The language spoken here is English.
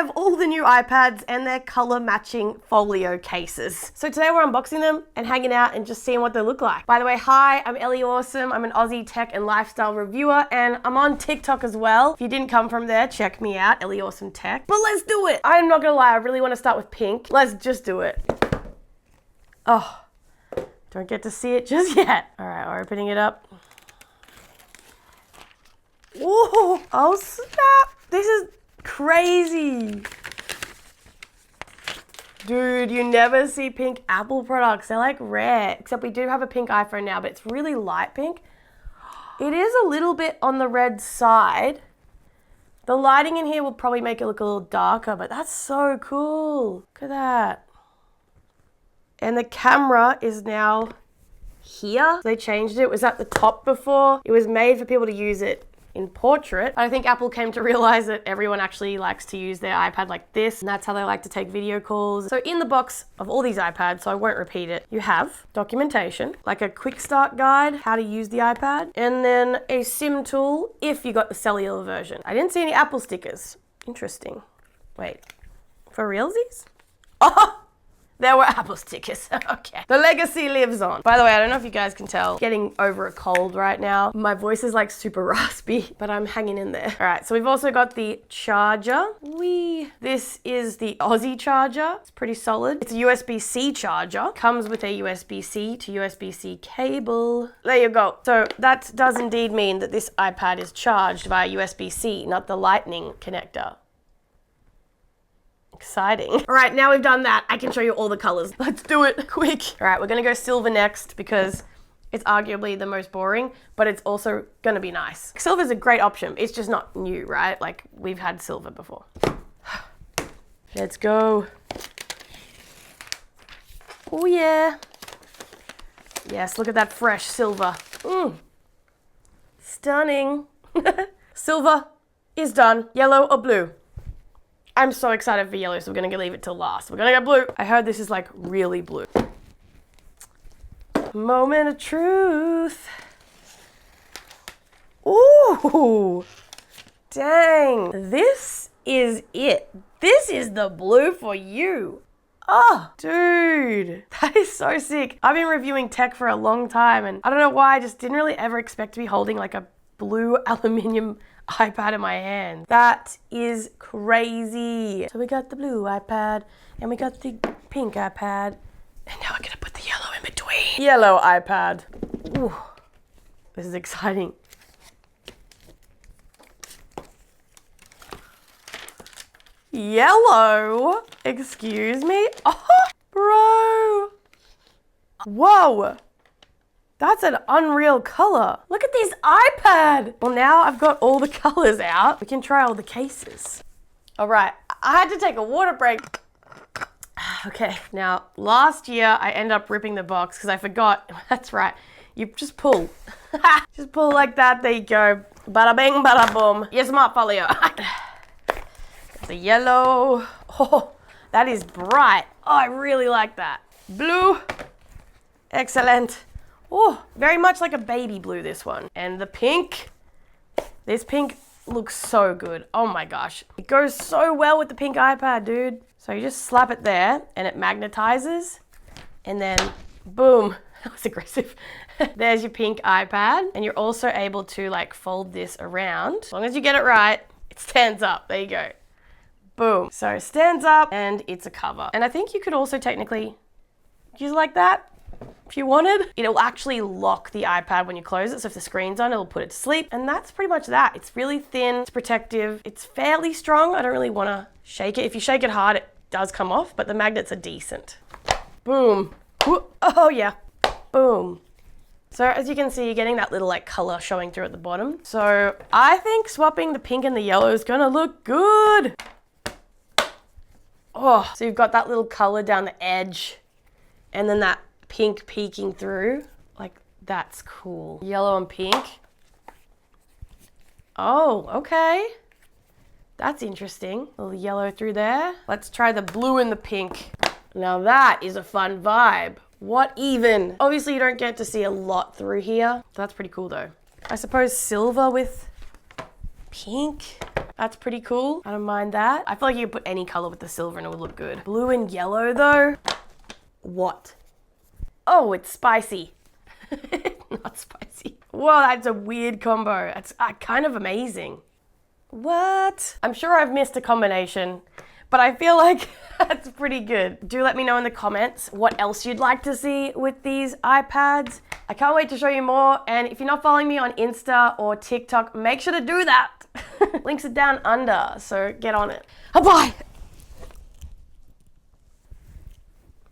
have all the new iPads and their color matching folio cases. So today we're unboxing them and hanging out and just seeing what they look like. By the way, hi, I'm Elly Awesome. I'm an Aussie tech and lifestyle reviewer, and I'm on TikTok as well. If you didn't come from there, check me out, Elly Awesome Tech. But let's do it. I'm not gonna lie, I really want to start with pink. Let's just do it. Oh, don't get to see it just yet. All right, we're opening it up. Whoa, oh snap. This is crazy. Dude, you never see pink Apple products. They're like rare, except we do have a pink iPhone now, but it's really light pink. It is a little bit on the red side. The lighting in here will probably make it look a little darker, but that's so cool. Look at that. And the camera is now here. They changed it. It was at the top before. It was made for people to use it in portrait. I think Apple came to realize that everyone actually likes to use their iPad like this, and that's how they like to take video calls. So in the box of all these iPads, so I won't repeat it, you have documentation, like a quick start guide, how to use the iPad, and then a SIM tool if you got the cellular version. I didn't see any Apple stickers. Interesting. Wait, for realsies? Oh! There were Apple stickers. Okay. The legacy lives on. By the way, I don't know if you guys can tell, getting over a cold right now. My voice is like super raspy, but I'm hanging in there. All right, so we've also got the charger. This is the Aussie charger. It's pretty solid. It's a USB-C charger. Comes with a USB-C to USB-C cable. There you go. So that does indeed mean that this iPad is charged via USB-C, not the lightning connector. Exciting. All right, now we've done that, I can show you all the colors. Let's do it quick. All right, we're gonna go silver next because it's arguably the most boring, but it's also gonna be nice. Silver's a great option. It's just not new, right? Like, we've had silver before. Let's go. Oh yeah. Yes, look at that fresh silver. Stunning. Silver is done. Yellow or blue? I'm so excited for yellow, so we're gonna leave it till last. We're gonna go blue. I heard this is like really blue. Moment of truth. Ooh, dang. This is it. This is the blue for you. Oh, dude, that is so sick. I've been reviewing tech for a long time, and I don't know why, I just didn't really ever expect to be holding like a blue aluminium iPad in my hand. That is crazy. So we got the blue iPad and we got the pink iPad, and now we're gonna put the yellow in between. Yellow iPad. Ooh, this is exciting. Yellow? Excuse me? Oh, bro. Whoa. That's an unreal color. Look at this iPad. Well, now I've got all the colors out. We can try all the cases. All right, I had to take a water break. Okay, now last year I ended up ripping the box because I forgot. That's right, you just pull. Just pull like that, there you go. Bada bing, bada boom. Yes, my folio. The yellow. Oh, that is bright. Oh, I really like that. Blue, excellent. Oh, very much like a baby blue, this one. And the pink, this pink looks so good. Oh my gosh. It goes so well with the pink iPad, dude. So you just slap it there and it magnetizes, and then boom. That was aggressive. There's your pink iPad. And you're also able to like fold this around. As long as you get it right, it stands up. There you go. Boom. So it stands up and it's a cover. And I think you could also technically use it like that. If you wanted, it'll actually lock the iPad when you close it. So if the screen's on, it'll put it to sleep. And that's pretty much that. It's really thin, it's protective, it's fairly strong. I don't really want to shake it. If you shake it hard, it does come off, but the magnets are decent. Boom. Oh yeah. Boom. So as you can see, you're getting that little like color showing through at the bottom. So I think swapping the pink and the yellow is gonna look good. Oh, so you've got that little color down the edge and then that pink peeking through. Like, that's cool. Yellow and pink. Oh, okay. That's interesting. A little yellow through there. Let's try the blue and the pink. Now that is a fun vibe. What even? Obviously you don't get to see a lot through here. That's pretty cool though. I suppose silver with pink. That's pretty cool. I don't mind that. I feel like you could put any color with the silver and it would look good. Blue and yellow though. What? Oh, it's spicy. Not spicy. Whoa, that's a weird combo. That's kind of amazing. What? I'm sure I've missed a combination, but I feel like that's pretty good. Do let me know in the comments what else you'd like to see with these iPads. I can't wait to show you more. And if you're not following me on Insta or TikTok, make sure to do that. Links are down under, so get on it. Bye.